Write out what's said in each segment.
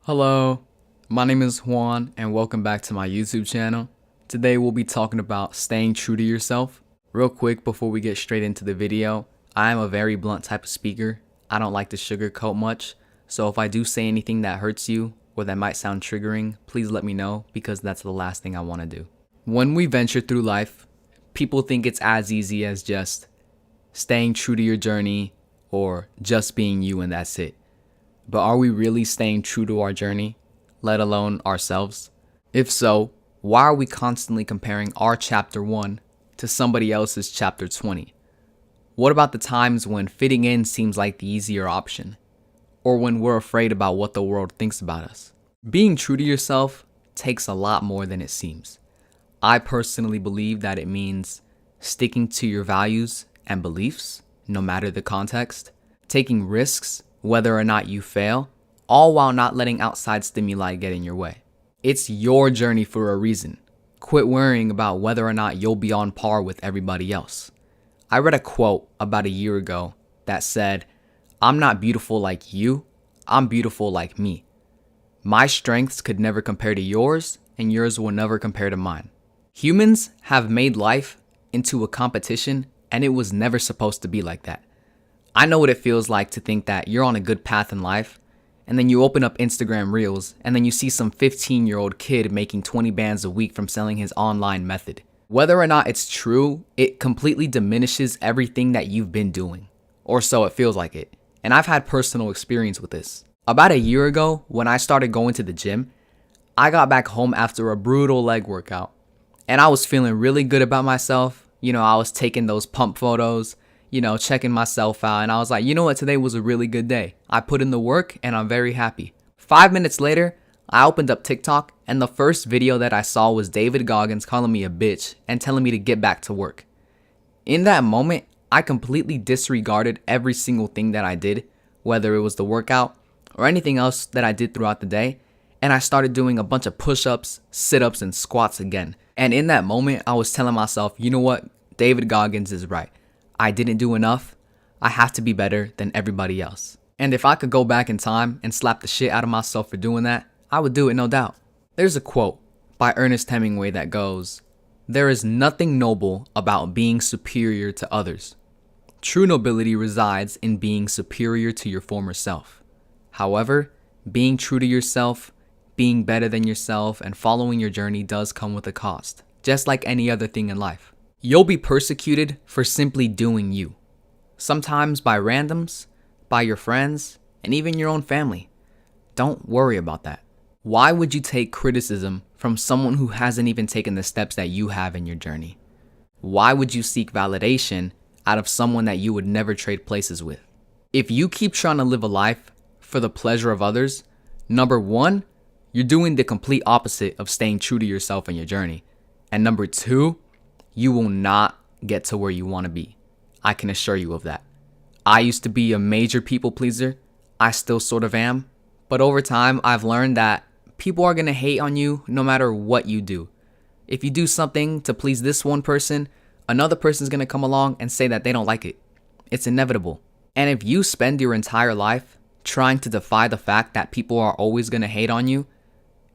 Hello, my name is Juan and welcome back to my YouTube channel. Today we'll be talking about staying true to yourself. Real quick before we get straight into the video, I am a very blunt type of speaker. I don't like to sugarcoat much, so if I do say anything that hurts you or that might sound triggering, please let me know because that's the last thing I want to do. When we venture through life, people think it's as easy as just staying true to your journey or just being you and that's it. But are we really staying true to our journey, let alone ourselves? If so, why are we constantly comparing our chapter 1 to somebody else's chapter 20? What about the times when fitting in seems like the easier option? Or when we're afraid about what the world thinks about us? Being true to yourself takes a lot more than it seems. I personally believe that it means sticking to your values and beliefs, no matter the context, taking risks whether or not you fail, all while not letting outside stimuli get in your way. It's your journey for a reason. Quit worrying about whether or not you'll be on par with everybody else. I read a quote about a year ago that said, "I'm not beautiful like you, I'm beautiful like me. My strengths could never compare to yours, and yours will never compare to mine." Humans have made life into a competition, and it was never supposed to be like that. I know what it feels like to think that you're on a good path in life, and then you open up Instagram Reels, and then you see some 15-year-old kid making 20 bands a week from selling his online method. Whether or not it's true, it completely diminishes everything that you've been doing. Or so it feels like it. And I've had personal experience with this. About a year ago, when I started going to the gym, I got back home after a brutal leg workout. And I was feeling really good about myself. I was taking those pump photos, checking myself out, and I was like, you know what, today was a really good day. I put in the work and I'm very happy. 5 minutes later, I opened up TikTok and the first video that I saw was David Goggins calling me a bitch and telling me to get back to work. In that moment, I completely disregarded every single thing that I did, whether it was the workout or anything else that I did throughout the day, and I started doing a bunch of push-ups, sit-ups, and squats again. And in that moment, I was telling myself, you know what, David Goggins is right. I didn't do enough. I have to be better than everybody else. And if I could go back in time and slap the shit out of myself for doing that, I would do it, no doubt. There's a quote by Ernest Hemingway that goes, "There is nothing noble about being superior to others. True nobility resides in being superior to your former self. However, being true to yourself, being better than yourself, and following your journey does come with a cost, just like any other thing in life. You'll be persecuted for simply doing you. Sometimes by randoms, by your friends, and even your own family. Don't worry about that. Why would you take criticism from someone who hasn't even taken the steps that you have in your journey? Why would you seek validation out of someone that you would never trade places with? If you keep trying to live a life for the pleasure of others, number one, you're doing the complete opposite of staying true to yourself and your journey. And number two, you will not get to where you want to be. I can assure you of that. I used to be a major people pleaser. I still sort of am. But over time, I've learned that people are going to hate on you no matter what you do. If you do something to please this one person, another person's going to come along and say that they don't like it. It's inevitable. And if you spend your entire life trying to defy the fact that people are always going to hate on you,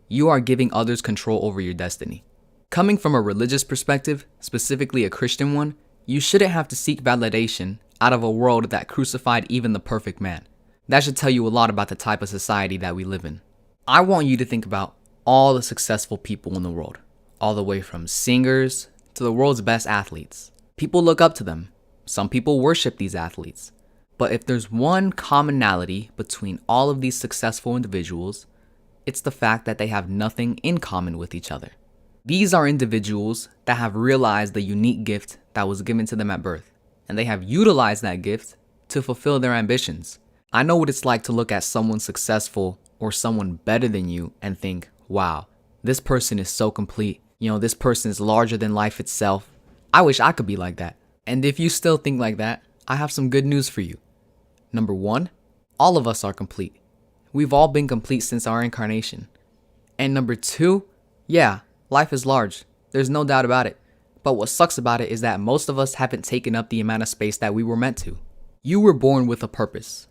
you are giving others control over your destiny. Coming from a religious perspective, specifically a Christian one, you shouldn't have to seek validation out of a world that crucified even the perfect man. That should tell you a lot about the type of society that we live in. I want you to think about all the successful people in the world, all the way from singers to the world's best athletes. People look up to them. Some people worship these athletes. But if there's one commonality between all of these successful individuals, it's the fact that they have nothing in common with each other. These are individuals that have realized the unique gift that was given to them at birth, and they have utilized that gift to fulfill their ambitions. I know what it's like to look at someone successful or someone better than you and think, wow, this person is so complete. This person is larger than life itself. I wish I could be like that. And if you still think like that, I have some good news for you. Number one, all of us are complete. We've all been complete since our incarnation. And number two, yeah, life is large. There's no doubt about it. But what sucks about it is that most of us haven't taken up the amount of space that we were meant to. You were born with a purpose.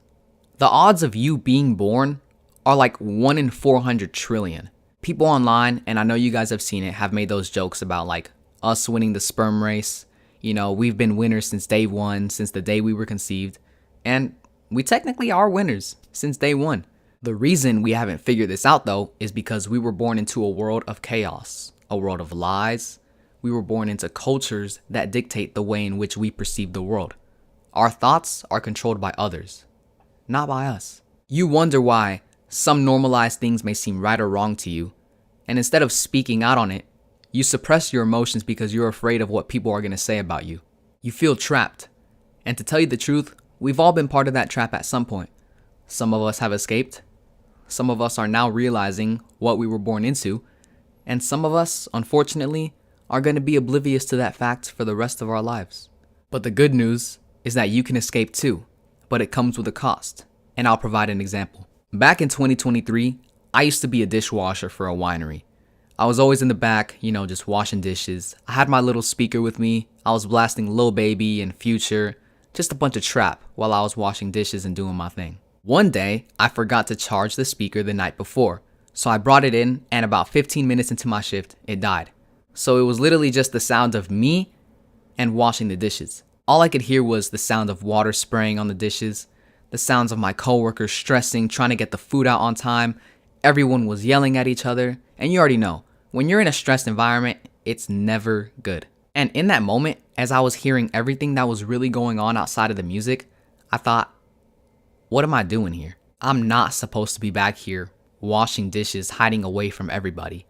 The odds of you being born are like 1 in 400 trillion. People online, and I know you guys have seen it, have made those jokes about like us winning the sperm race. You know, we've been winners since day one, since the day we were conceived. And we technically are winners since day one. The reason we haven't figured this out though is because we were born into a world of chaos, a world of lies. We were born into cultures that dictate the way in which we perceive the world. Our thoughts are controlled by others, not by us. You wonder why some normalized things may seem right or wrong to you, and instead of speaking out on it, you suppress your emotions because you're afraid of what people are going to say about you. You feel trapped. And to tell you the truth, we've all been part of that trap at some point. Some of us have escaped. Some of us are now realizing what we were born into. And some of us, unfortunately, are going to be oblivious to that fact for the rest of our lives. But the good news is that you can escape too, but it comes with a cost. And I'll provide an example. Back in 2023, I used to be a dishwasher for a winery. I was always in the back, just washing dishes. I had my little speaker with me. I was blasting Lil Baby and Future, just a bunch of trap while I was washing dishes and doing my thing. One day, I forgot to charge the speaker the night before, so I brought it in, and about 15 minutes into my shift, it died. So it was literally just the sound of me and washing the dishes. All I could hear was the sound of water spraying on the dishes, the sounds of my coworkers stressing, trying to get the food out on time. Everyone was yelling at each other, and you already know, when you're in a stressed environment, it's never good. And in that moment, as I was hearing everything that was really going on outside of the music, I thought, what am I doing here? I'm not supposed to be back here washing dishes, hiding away from everybody.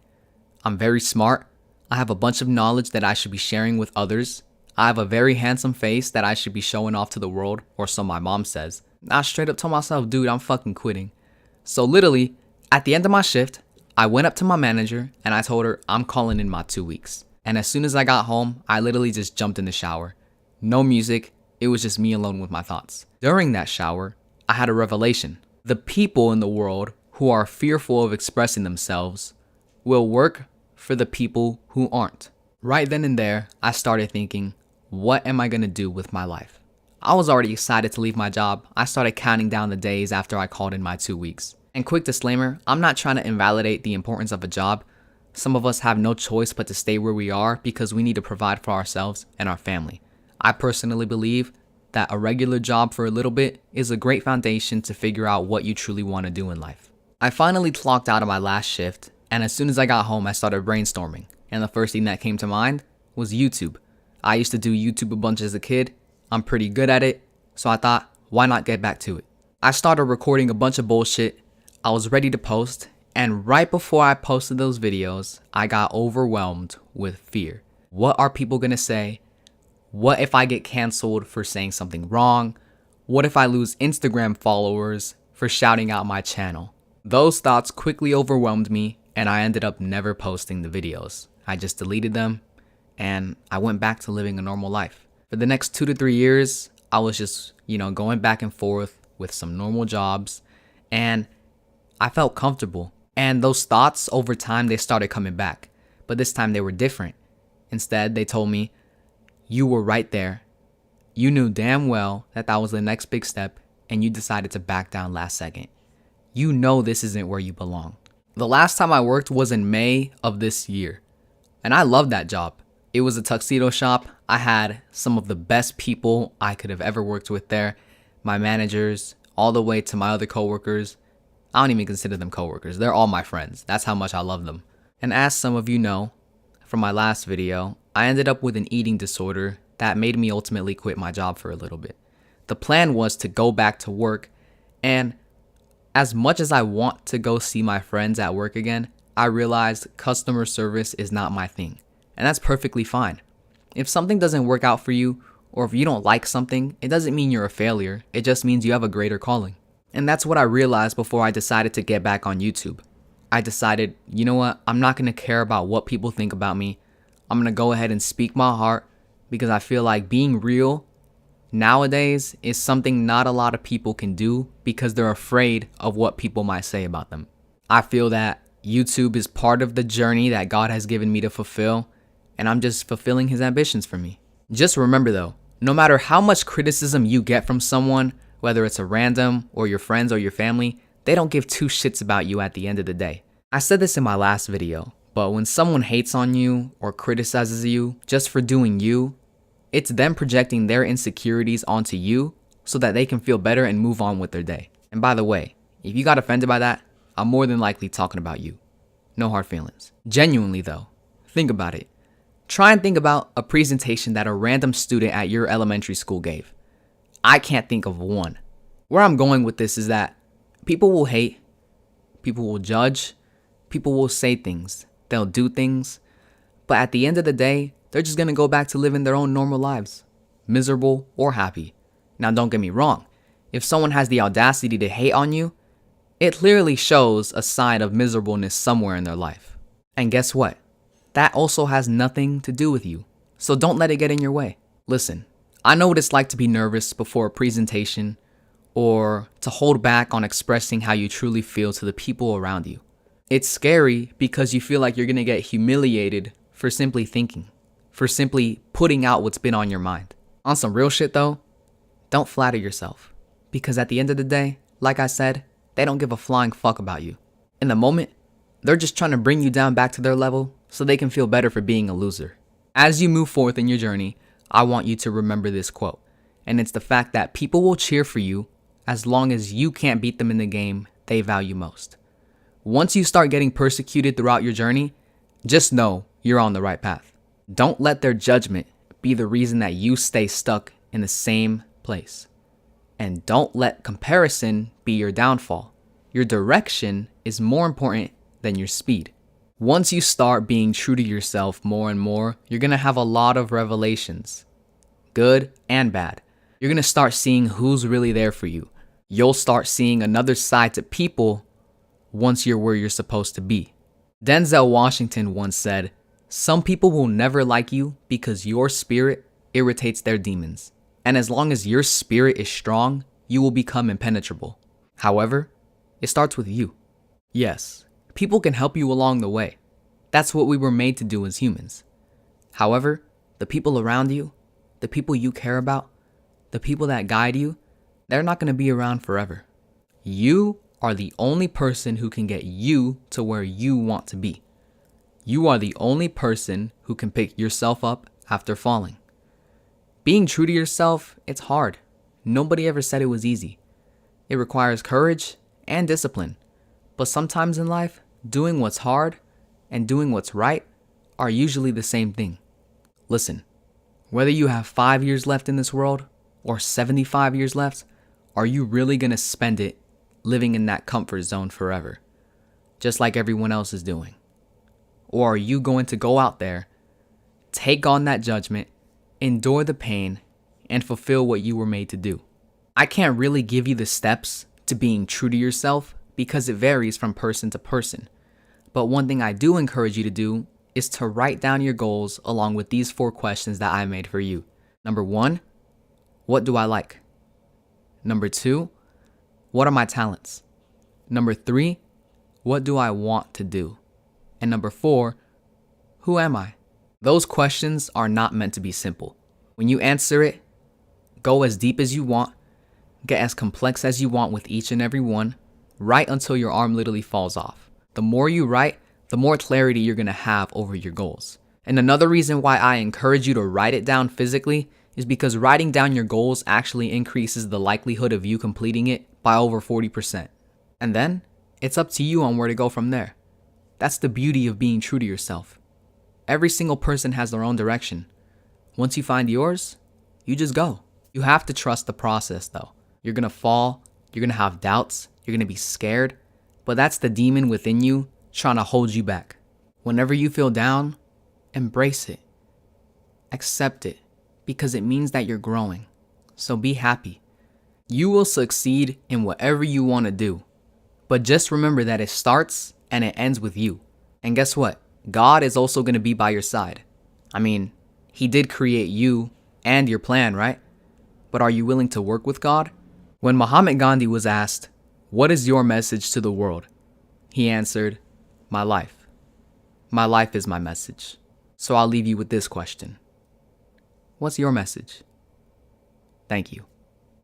I'm very smart. I have a bunch of knowledge that I should be sharing with others. I have a very handsome face that I should be showing off to the world, or so my mom says. I straight up told myself, dude, I'm fucking quitting. So literally, at the end of my shift, I went up to my manager and I told her I'm calling in my 2 weeks. And as soon as I got home, I literally just jumped in the shower. No music, it was just me alone with my thoughts. During that shower, I had a revelation. The people in the world who are fearful of expressing themselves will work for the people who aren't. Right then and there, I started thinking, what am I gonna do with my life? I was already excited to leave my job. I started counting down the days after I called in my 2 weeks. And quick disclaimer, I'm not trying to invalidate the importance of a job. Some of us have no choice but to stay where we are because we need to provide for ourselves and our family. I personally believe that a regular job for a little bit is a great foundation to figure out what you truly want to do in life. I finally clocked out of my last shift, and as soon as I got home, I started brainstorming. And the first thing that came to mind was YouTube. I used to do YouTube a bunch as a kid. I'm pretty good at it, so I thought, why not get back to it? I started recording a bunch of bullshit. I was ready to post, and right before I posted those videos, I got overwhelmed with fear. What are people gonna say? What if I get canceled for saying something wrong? What if I lose Instagram followers for shouting out my channel? Those thoughts quickly overwhelmed me, and I ended up never posting the videos. I just deleted them, and I went back to living a normal life. For the next 2 to 3 years, I was just, going back and forth with some normal jobs, and I felt comfortable. And those thoughts over time, they started coming back, but this time they were different. Instead, they told me, you were right there. You knew damn well that was the next big step, and you decided to back down last second. You know this isn't where you belong. The last time I worked was in May of this year, and I loved that job. It was a tuxedo shop. I had some of the best people I could have ever worked with there. My managers, all the way to my other coworkers. I don't even consider them coworkers. They're all my friends. That's how much I love them. And as some of you know from my last video, I ended up with an eating disorder that made me ultimately quit my job for a little bit. The plan was to go back to work, and as much as I want to go see my friends at work again, I realized customer service is not my thing. And that's perfectly fine. If something doesn't work out for you, or if you don't like something, it doesn't mean you're a failure. It just means you have a greater calling. And that's what I realized before I decided to get back on YouTube. I decided, you know what? I'm not going to care about what people think about me. I'm going to go ahead and speak my heart, because I feel like being real nowadays is something not a lot of people can do because they're afraid of what people might say about them. I feel that YouTube is part of the journey that God has given me to fulfill, and I'm just fulfilling his ambitions for me. Just remember though, no matter how much criticism you get from someone, whether it's a random or your friends or your family, they don't give two shits about you at the end of the day. I said this in my last video, but when someone hates on you or criticizes you just for doing you, it's them projecting their insecurities onto you so that they can feel better and move on with their day. And by the way, if you got offended by that, I'm more than likely talking about you. No hard feelings. Genuinely though, think about it. Try and think about a presentation that a random student at your elementary school gave. I can't think of one. Where I'm going with this is that people will hate, people will judge, people will say things, they'll do things, but at the end of the day, they're just gonna go back to living their own normal lives, miserable or happy. Now don't get me wrong, if someone has the audacity to hate on you, it clearly shows a sign of miserableness somewhere in their life. And guess what? That also has nothing to do with you, so don't let it get in your way. Listen, I know what it's like to be nervous before a presentation or to hold back on expressing how you truly feel to the people around you. It's scary because you feel like you're gonna get humiliated for simply thinking, for simply putting out what's been on your mind. On some real shit though, don't flatter yourself, because at the end of the day, like I said, they don't give a flying fuck about you. In the moment, they're just trying to bring you down back to their level so they can feel better for being a loser. As you move forth in your journey, I want you to remember this quote, and it's the fact that people will cheer for you as long as you can't beat them in the game they value most. Once you start getting persecuted throughout your journey, just know you're on the right path. Don't let their judgment be the reason that you stay stuck in the same place. And don't let comparison be your downfall. Your direction is more important than your speed. Once you start being true to yourself more and more, you're going to have a lot of revelations, good and bad. You're going to start seeing who's really there for you. You'll start seeing another side to people once you're where you're supposed to be. Denzel Washington once said, "Some people will never like you because your spirit irritates their demons. And as long as your spirit is strong, you will become impenetrable." However, it starts with you. Yes, people can help you along the way. That's what we were made to do as humans. However, the people around you, the people you care about, the people that guide you, they're not going to be around forever. You are the only person who can get you to where you want to be. You are the only person who can pick yourself up after falling. Being true to yourself, it's hard. Nobody ever said it was easy. It requires courage and discipline. But sometimes in life, doing what's hard and doing what's right are usually the same thing. Listen, whether you have 5 years left in this world or 75 years left, are you really going to spend it living in that comfort zone forever, just like everyone else is doing? Or are you going to go out there, take on that judgment, endure the pain, and fulfill what you were made to do? I can't really give you the steps to being true to yourself because it varies from person to person. But one thing I do encourage you to do is to write down your goals along with these 4 questions that I made for you. Number 1, what do I like? Number 2, what are my talents? Number 3, what do I want to do? And number 4, who am I? Those questions are not meant to be simple. When you answer it, go as deep as you want, get as complex as you want with each and every one, write until your arm literally falls off. The more you write, the more clarity you're going to have over your goals. And another reason why I encourage you to write it down physically is because writing down your goals actually increases the likelihood of you completing it by over 40%. And then, it's up to you on where to go from there. That's the beauty of being true to yourself. Every single person has their own direction. Once you find yours, you just go. You have to trust the process though. You're going to fall, you're going to have doubts, you're going to be scared, but that's the demon within you trying to hold you back. Whenever you feel down, embrace it. Accept it, because it means that you're growing. So be happy. You will succeed in whatever you want to do. But just remember that it starts and it ends with you. And guess what? God is also going to be by your side. I mean, He did create you and your plan, right? But are you willing to work with God? When Mahatma Gandhi was asked, "What is your message to the world?" he answered, "My life. My life is my message." So I'll leave you with this question. What's your message? Thank you.